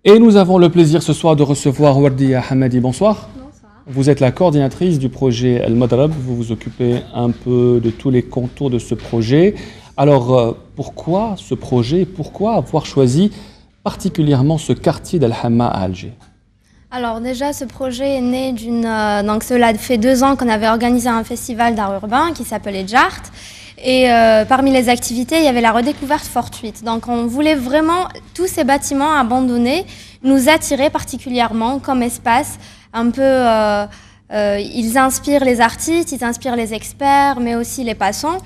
Et nous avons le plaisir ce soir de recevoir Wardia Hamadi. Bonsoir. Bonsoir. Vous êtes la coordinatrice du projet Al Madrab. Vous vous occupez un peu de tous les contours de ce projet. Alors, pourquoi ce projet? Pourquoi avoir choisi particulièrement ce quartier d'Al Hamma à Alger? Alors déjà, ce projet est né donc cela fait 2 ans qu'on avait organisé un festival d'art urbain qui s'appelait Jart. Et parmi les activités, il y avait la redécouverte fortuite. Donc on voulait vraiment, tous ces bâtiments abandonnés, nous attirer particulièrement comme espace. Un peu, ils inspirent les artistes, ils inspirent les experts, mais aussi les passants.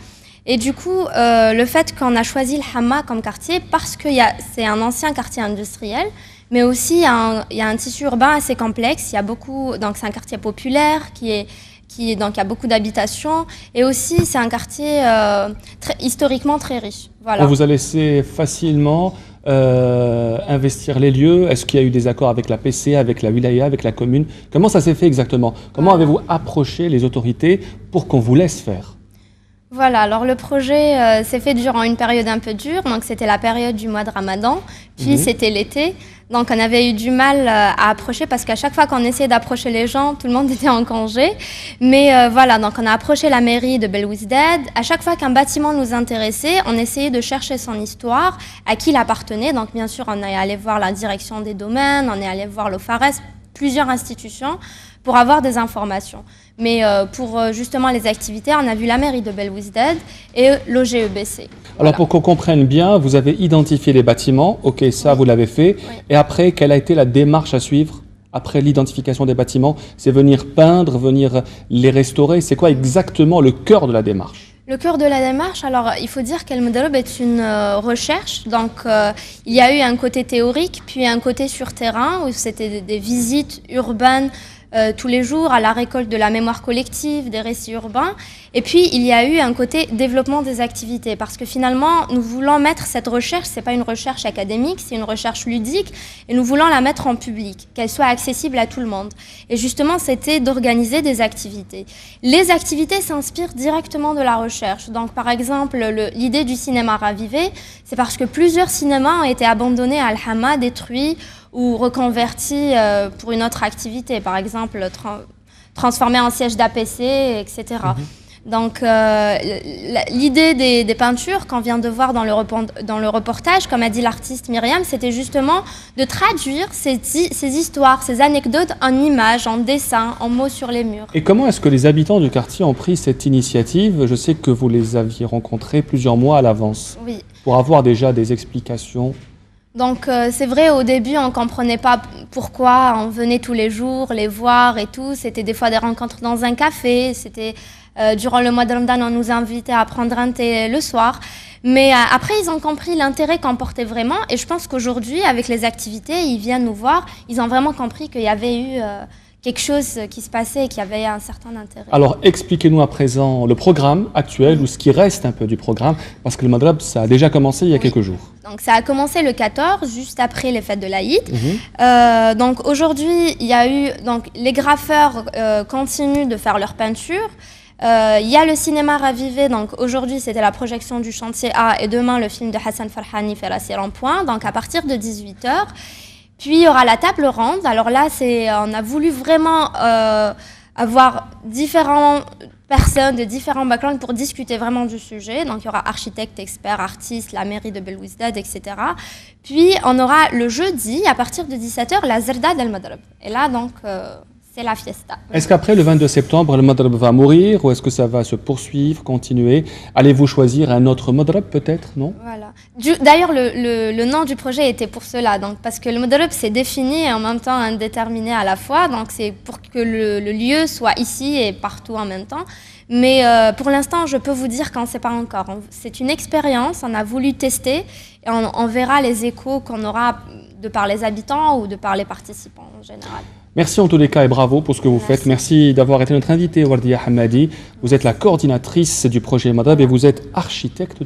Et du coup, le fait qu'on a choisi le Hamma comme quartier, parce que c'est un ancien quartier industriel, mais aussi il y a un tissu urbain assez complexe. Il y a beaucoup, donc c'est un quartier populaire donc il y a beaucoup d'habitations, et aussi c'est un quartier historiquement très riche. Voilà. On vous a laissé facilement investir les lieux. Est-ce qu'il y a eu des accords avec la PC, avec la wilaya, avec la commune? Comment ça s'est fait exactement? Comment avez-vous approché les autorités pour qu'on vous laisse faire? Voilà, alors le projet s'est fait durant une période un peu dure, donc c'était la période du mois de Ramadan, puis c'était l'été, donc on avait eu du mal à approcher parce qu'à chaque fois qu'on essayait d'approcher les gens, tout le monde était en congé. Mais voilà, donc on a approché la mairie de Belwizdad. À chaque fois qu'un bâtiment nous intéressait, on essayait de chercher son histoire, à qui il appartenait. Donc bien sûr, on est allé voir la direction des domaines, on est allé voir l'OFARES, plusieurs institutions, pour avoir des informations. Mais pour justement les activités, on a vu la mairie de Belwizdad et l'OGEBC. Alors pour qu'on comprenne bien, vous avez identifié les bâtiments, ok, ça vous l'avez fait, et après, quelle a été la démarche à suivre après l'identification des bâtiments? C'est venir peindre, venir les restaurer, c'est quoi exactement le cœur de la démarche? Le cœur de la démarche, alors il faut dire qu'Al Madrab est une recherche, donc il y a eu un côté théorique, puis un côté sur terrain, où c'était des visites urbaines tous les jours à la récolte de la mémoire collective, des récits urbains. Et puis, il y a eu un côté développement des activités, parce que finalement, nous voulons mettre cette recherche, c'est pas une recherche académique, c'est une recherche ludique, et nous voulons la mettre en public, qu'elle soit accessible à tout le monde. Et justement, c'était d'organiser des activités. Les activités s'inspirent directement de la recherche. Donc, par exemple, l'idée du cinéma ravivé, c'est parce que plusieurs cinémas ont été abandonnés à Al-Hamma, détruits, ou reconvertis pour une autre activité, par exemple transformés en siège d'APC, etc. Donc l'idée des peintures qu'on vient de voir dans le reportage, comme a dit l'artiste Myriam, c'était justement de traduire ces histoires, ces anecdotes en images, en dessins, en mots sur les murs. Et comment est-ce que les habitants du quartier ont pris cette initiative? Je sais que vous les aviez rencontrés plusieurs mois à l'avance, oui, pour avoir déjà des explications. Donc c'est vrai, au début on ne comprenait pas pourquoi on venait tous les jours les voir et tout. C'était des fois des rencontres dans un café, c'était durant le mois de Ramadan on nous invitait à prendre un thé le soir. Mais après ils ont compris l'intérêt qu'on portait vraiment, et je pense qu'aujourd'hui avec les activités, ils viennent nous voir, ils ont vraiment compris qu'il y avait eu quelque chose qui se passait et qui avait un certain intérêt. Alors, expliquez-nous à présent le programme actuel, ou ce qui reste un peu du programme, parce que le Madrab, ça a déjà commencé il y a quelques jours. Donc, ça a commencé le 14, juste après les fêtes de l'Aïd. Donc, aujourd'hui, il y a eu... Donc, les graffeurs continuent de faire leur peinture. Il y a le cinéma ravivé, donc aujourd'hui c'était la projection du chantier A, et demain le film de Hassan Farhani, Ferrassi Rond-Point, donc à partir de 18 h. Puis il y aura la table ronde. Alors là, on a voulu vraiment avoir différentes personnes de différents backgrounds pour discuter vraiment du sujet. Donc il y aura architectes, experts, artistes, la mairie de Belwizdad, etc. Puis on aura le jeudi, à partir de 17 h, la Zerda d'Al Madrab. Et là, donc, c'est la fiesta. Est-ce qu'après le 22 septembre, le Madrab va mourir, ou est-ce que ça va se poursuivre, continuer? Allez-vous choisir un autre Madrab peut-être, non? Voilà. D'ailleurs, le nom du projet était pour cela, donc, parce que le Madrab c'est défini et en même temps indéterminé à la fois, donc c'est pour que le lieu soit ici et partout en même temps. Mais pour l'instant, je peux vous dire qu'on ne sait pas encore. C'est une expérience, on a voulu tester, et on verra les échos qu'on aura de par les habitants ou de par les participants en général. Merci en tous les cas et bravo pour ce que vous faites. Merci d'avoir été notre invité, Wardia Hamadi. Vous êtes la coordinatrice du projet Madrab et vous êtes architecte de